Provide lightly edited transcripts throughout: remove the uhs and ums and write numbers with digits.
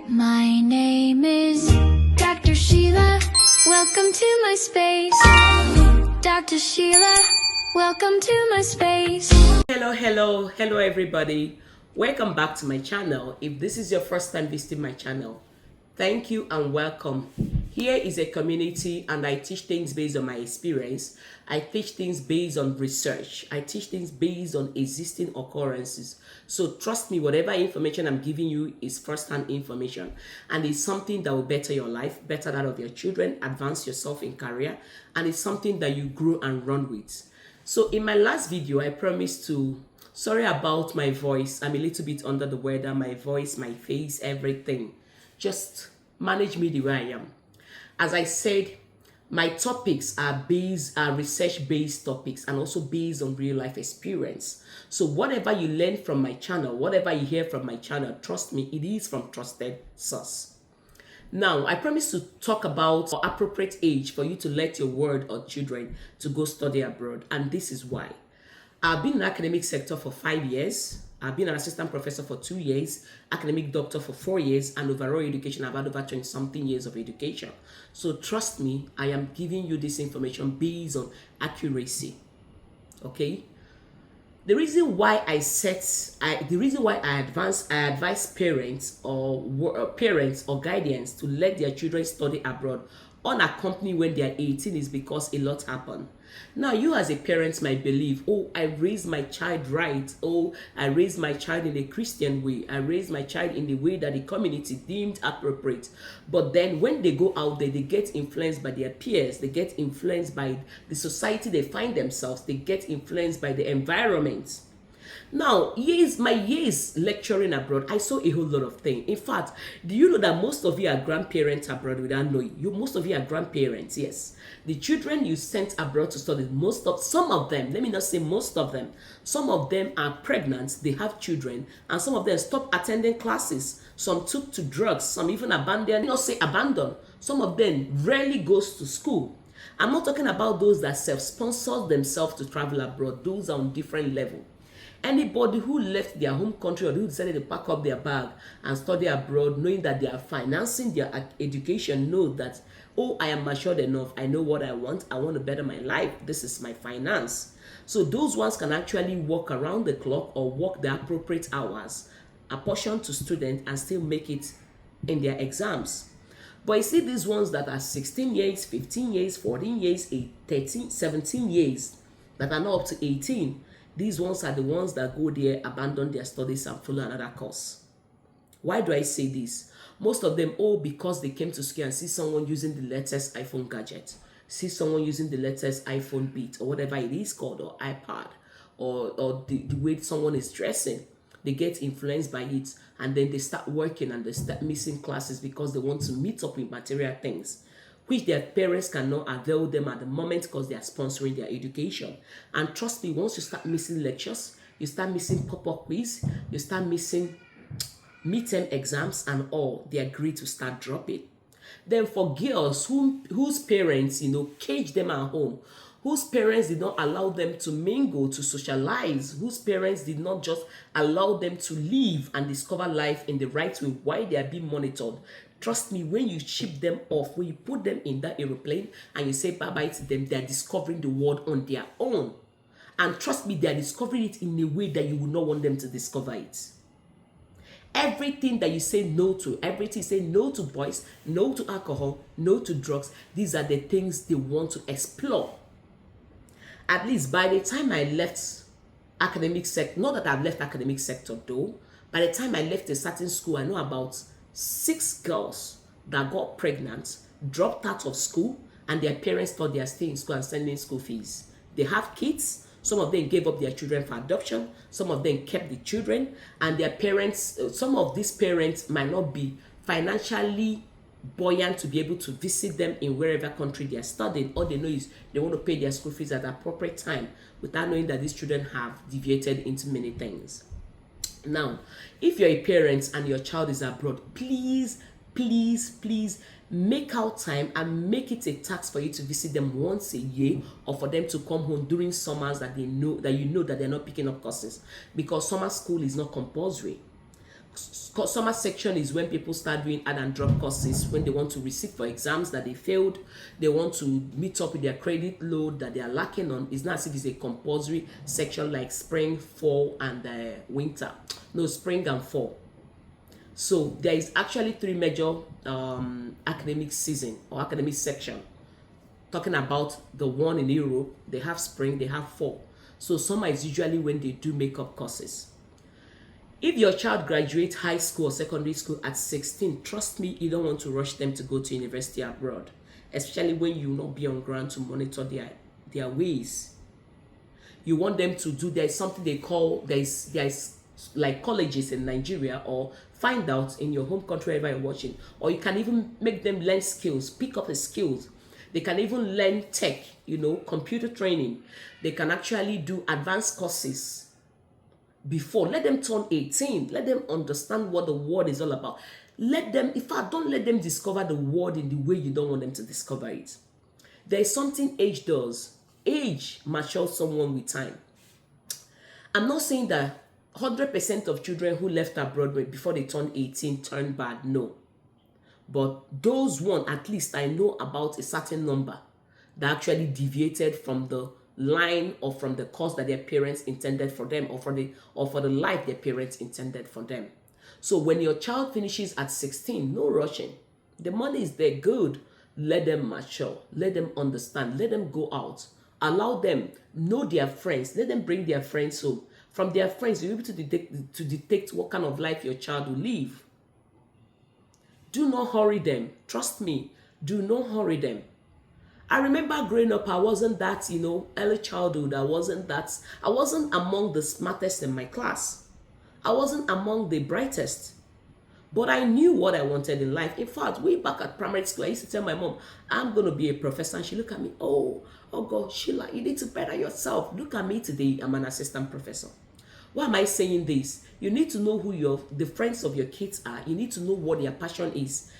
My name is Dr. Sheila. Welcome to my space. Dr. Sheila, welcome to my space. Hello everybody. Welcome back to my channel. If this is your first time visiting my channel, thank you and welcome. Here is a community and I teach things based on my experience. I teach things based on research. I teach things based on existing occurrences. So trust me, whatever information I'm giving you is first-hand information and it's something that will better your life, better that of your children, advance yourself in career, and it's something that you grow and run with. So in my last video, I promised to, sorry about my voice. I'm a little bit under the weather, my voice, my face, everything. Just manage me the way I am. As I said, my topics are research-based topics and also based on real life experience. So whatever you learn from my channel, whatever you hear from my channel, trust me, it is from trusted source. Now, I promise to talk about the appropriate age for you to let your word or children to go study abroad, and this is why. I've been in the academic sector for 5 years. I've been an assistant professor for 2 years, academic doctor for 4 years, and overall education, I've had over 20-something years of education. So trust me, I am giving you this information based on accuracy. Okay? The reason why I advise parents or guardians to let their children study abroad unaccompanied when they are 18 is because a lot happened. Now, you as a parent might believe, oh, I raised my child right. Oh, I raised my child in a Christian way. I raised my child in the way that the community deemed appropriate. But then when they go out there, they get influenced by their peers. They get influenced by the society they find themselves. They get influenced by the environment. Now, my years lecturing abroad, I saw a whole lot of things. In fact, do you know that most of you are grandparents abroad without knowing? Most of you are grandparents, yes. The children you sent abroad to study, some of them, let me not say most of them, some of them are pregnant, they have children, and some of them stopped attending classes. Some took to drugs, some even abandoned, some of them rarely goes to school. I'm not talking about those that self-sponsor themselves to travel abroad. Those are on different level. Anybody who left their home country or who decided to pack up their bag and study abroad, knowing that they are financing their education, know that, oh, I am matured enough. I know what I want. I want to better my life. This is my finance. So those ones can actually work around the clock or work the appropriate hours, apportion to students, and still make it in their exams. But you see these ones that are 16 years, 15 years, 14 years, 13, 17 years, that are not up to 18. These ones are the ones that go there, abandon their studies, and follow another course. Why do I say this? Most of them, because they came to school and see someone using the latest iPhone gadget, see someone using the latest iPhone Beat, or whatever it is called, or iPad, or the way someone is dressing. They get influenced by it, and then they start working and they start missing classes because they want to meet up with material things, which their parents cannot avail them at the moment because they are sponsoring their education. And trust me, once you start missing lectures, you start missing pop-up quiz, you start missing midterm exams and all, they agree to start dropping. Then for girls whose parents, cage them at home, whose parents did not allow them to mingle, to socialize, whose parents did not just allow them to live and discover life in the right way while they are being monitored. Trust me, when you ship them off, when you put them in that aeroplane and you say bye-bye to them, they are discovering the world on their own. And trust me, they are discovering it in a way that you would not want them to discover it. Everything that you say no to, everything you say no to boys, no to alcohol, no to drugs, these are the things they want to explore. At least by the time I left academic sector, not that I've left academic sector though, by the time I left a certain school, I know about 6 girls that got pregnant, dropped out of school, and their parents thought they are staying in school and sending school fees. They have kids. Some of them gave up their children for adoption. Some of them kept the children, and their parents, some of these parents might not be financially buoyant to be able to visit them in wherever country they are studying. All they know is they want to pay their school fees at the appropriate time without knowing that these children have deviated into many things. Now, if you're a parent and your child is abroad, please make out time and make it a task for you to visit them once a year, or for them to come home during summers that you know that they're not picking up courses, because summer school is not compulsory. Summer section is when people start doing add and drop courses when they want to receive for exams that they failed. They want to meet up with their credit load that they are lacking on. It's not as if it's a compulsory section like spring, fall, and winter. No, spring and fall. So there is actually 3 major academic season or academic section. Talking about the one in Europe, they have spring, they have fall. So summer is usually when they do makeup courses. If your child graduates high school or secondary school at 16, trust me, you don't want to rush them to go to university abroad, especially when you will not be on ground to monitor their ways. You want them to do, there's something they call, there's like colleges in Nigeria, or find out in your home country wherever you're watching, or you can even make them learn skills, pick up the skills. They can even learn tech, computer training. They can actually do advanced courses before. Let them turn 18. Let them understand what the world is all about. Let them, in fact, don't let them discover the world in the way you don't want them to discover it. There is something age does. Age matures someone with time. I'm not saying that 100% of children who left abroad before they turn 18 turn bad. No. But those one, at least I know about a certain number that actually deviated from the line or from the course that their parents intended for them, or for the life their parents intended for them. So when your child finishes at 16, no rushing. The money is there, good. Let them mature. Let them understand. Let them go out. Allow them know their friends. Let them bring their friends home. From their friends, you'll be able to detect what kind of life your child will live. Do not hurry them. Trust me, do not hurry them. I remember growing up, I wasn't that, early childhood. I wasn't among the smartest in my class. I wasn't among the brightest. But I knew what I wanted in life. In fact, way back at primary school, I used to tell my mom, I'm going to be a professor. And she looked at me, oh God, Sheila, you need to better yourself. Look at me today, I'm an assistant professor. Why am I saying this? You need to know who the friends of your kids are. You need to know what their passion is.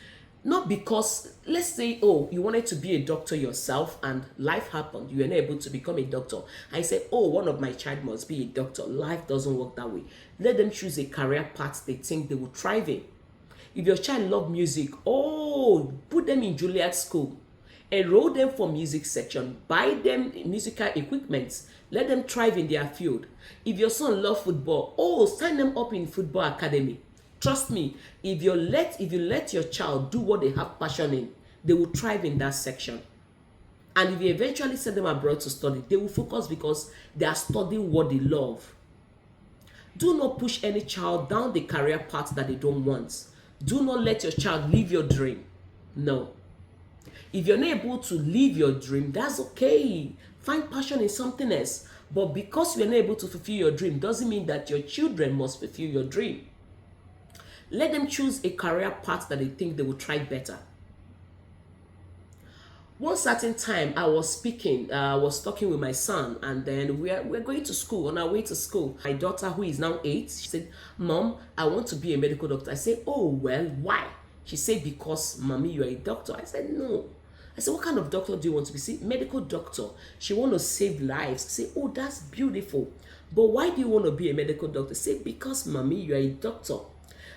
Not because, let's say, you wanted to be a doctor yourself and life happened. You were not able to become a doctor. I say, one of my child must be a doctor. Life doesn't work that way. Let them choose a career path they think they will thrive in. If your child loves music, put them in Juilliard school. Enroll them for music section. Buy them musical equipment. Let them thrive in their field. If your son loves football, sign them up in football academy. Trust me, if you let your child do what they have passion in, they will thrive in that section. And if you eventually send them abroad to study, they will focus because they are studying what they love. Do not push any child down the career path that they don't want. Do not let your child live your dream. No. If you're not able to live your dream, that's okay. Find passion in something else. But because you're not able to fulfill your dream, doesn't mean that your children must fulfill your dream. Let them choose a career path that they think they will try better. One certain time, I was talking with my son, and then we're going to school. On our way to school, my daughter, who is now 8, she said, Mom, I want to be a medical doctor. I said, oh, well, why? She said, because, Mommy, you're a doctor. I said, no. I said, what kind of doctor do you want to be? See, medical doctor. She want to save lives. I said, oh, that's beautiful. But why do you want to be a medical doctor? I said, because, Mommy, you're a doctor.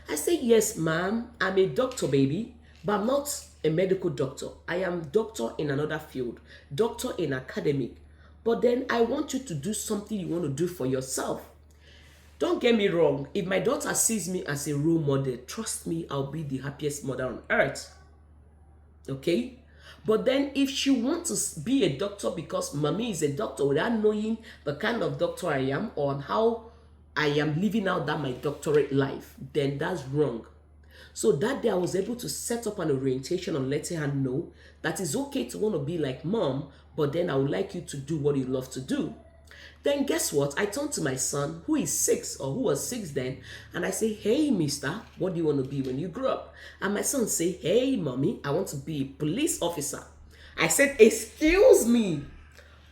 I said, yes, ma'am, I'm a doctor, baby, but I'm not a medical doctor. I am doctor in another field, doctor in academic. But then I want you to do something you want to do for yourself. Don't get me wrong. If my daughter sees me as a role model, trust me, I'll be the happiest mother on earth. Okay? But then if she wants to be a doctor because Mommy is a doctor without knowing the kind of doctor I am or how I am living out that my doctorate life, then that's wrong. So that day I was able to set up an orientation on letting her know that it's okay to want to be like Mom, but then I would like you to do what you love to do. Then guess what? I turned to my son, who is 6 or who was 6 then, and I say, hey, mister, what do you want to be when you grow up? And my son say, hey, Mommy, I want to be a police officer. I said, excuse me,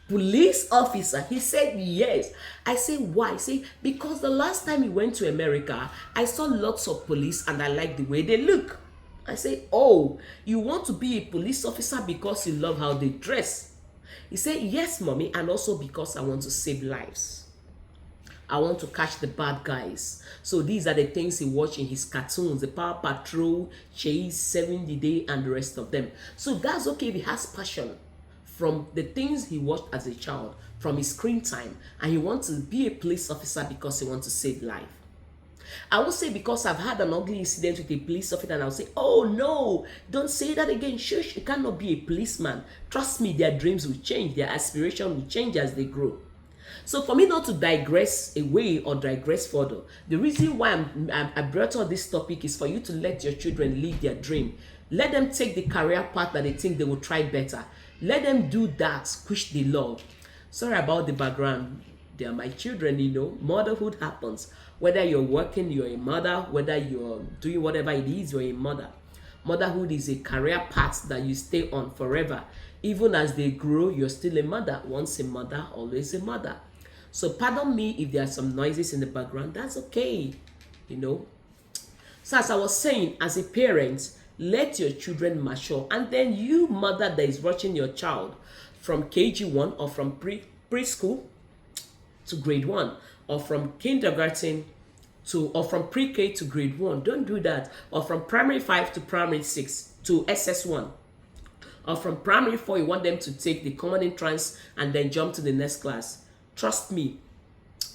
police officer? He said, yes. I say, why? He say, because the last time he went to America, I saw lots of police and I like the way they look. I say, oh, you want to be a police officer because you love how they dress? He said, yes, Mommy, and also because I want to save lives. I want to catch the bad guys. So these are the things he watched in his cartoons, the Power Patrol, Chase, 70 Day, and the rest of them. So that's okay if he has passion from the things he watched as a child, from his screen time, and he wants to be a police officer because he wants to save life. I will say, because I've had an ugly incident with a police officer, and I'll say, oh no, don't say that again. Shush, you cannot be a policeman. Trust me, their dreams will change, their aspiration will change as they grow. So for me not to digress away or digress further, the reason why I brought on this topic is for you to let your children live their dream. Let them take the career path that they think they will try better. Let them do that which they love. Sorry about the background. They are my children, you know. Motherhood happens. Whether you're working, you're a mother. Whether you're doing whatever it is, you're a mother. Motherhood is a career path that you stay on forever. Even as they grow, you're still a mother. Once a mother, always a mother. So pardon me if there are some noises in the background. That's okay, you know. So as I was saying, as a parent, let your children mature. And then you, mother that is watching your child from KG1 or from preschool to grade 1, or from kindergarten to, or from pre-K to grade 1. Don't do that. Or from primary 5 to primary 6 to SS1. Or from primary 4, you want them to take the common entrance and then jump to the next class. Trust me,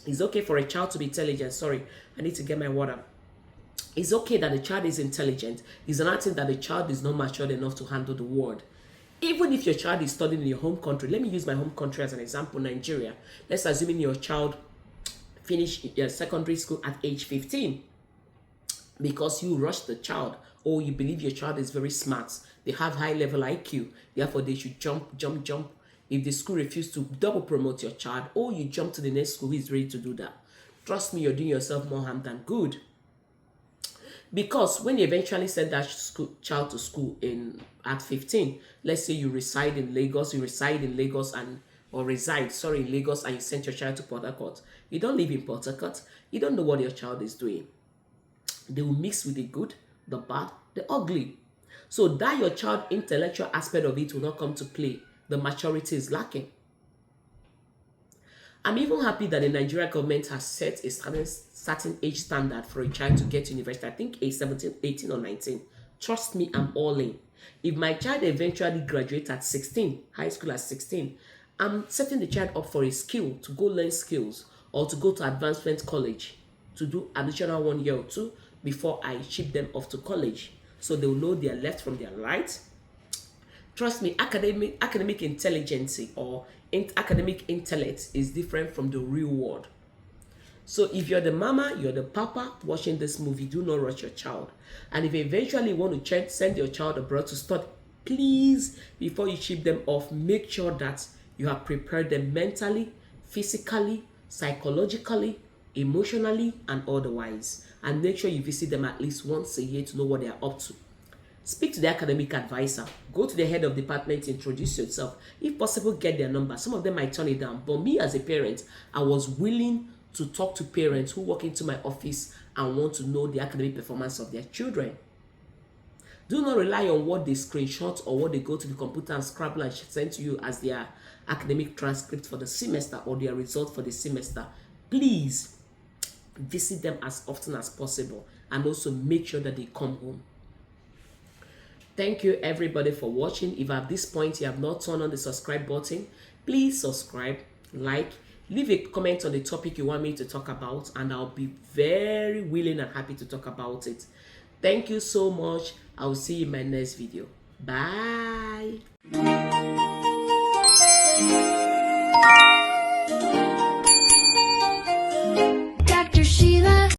it's okay for a child to be intelligent. Sorry, I need to get my water. It's okay that the child is intelligent. It's another thing that the child is not matured enough to handle the world. Even if your child is studying in your home country, let me use my home country as an example, Nigeria. Let's assume your child finished your secondary school at age 15 because you rushed the child, or you believe your child is very smart. They have high level IQ, therefore they should jump. If the school refuses to double promote your child, or you jump to the next school who is ready to do that. Trust me, you're doing yourself more harm than good. Because when you eventually send that child to school at 15, let's say you reside in Lagos, and in Lagos, and you sent your child to Port Harcourt. You don't live in Port Harcourt. You don't know what your child is doing. They will mix with the good, the bad, the ugly. So that your child intellectual aspect of it will not come to play. The maturity is lacking. I'm even happy that the Nigerian government has set a certain age standard for a child to get to university. I think age 17, 18 or 19. Trust me, I'm all in. If my child eventually graduates at 16, high school at 16, I'm setting the child up for a skill, to go learn skills, or to go to advancement college, to do additional 1 year or 2 before I ship them off to college. So they'll know their left from their right. Trust me, academic intelligence or academic intellect is different from the real world. So if you're the mama, you're the papa watching this movie, do not rush your child. And if you eventually want to send your child abroad to study, please, before you ship them off, make sure that you have prepared them mentally, physically, psychologically, emotionally, and otherwise. And make sure you visit them at least once a year to know what they are up to. Speak to the academic advisor. Go to the head of department, introduce yourself. If possible, get their number. Some of them might turn it down. But me as a parent, I was willing to talk to parents who walk into my office and want to know the academic performance of their children. Do not rely on what they screenshot or what they go to the computer and scrabble and send to you as their academic transcript for the semester or their result for the semester. Please visit them as often as possible and also make sure that they come home. Thank you everybody for watching. If at this point you have not turned on the subscribe button, please subscribe, like, leave a comment on the topic you want me to talk about, and I'll be very willing and happy to talk about it. Thank you so much. I will see you in my next video. Bye.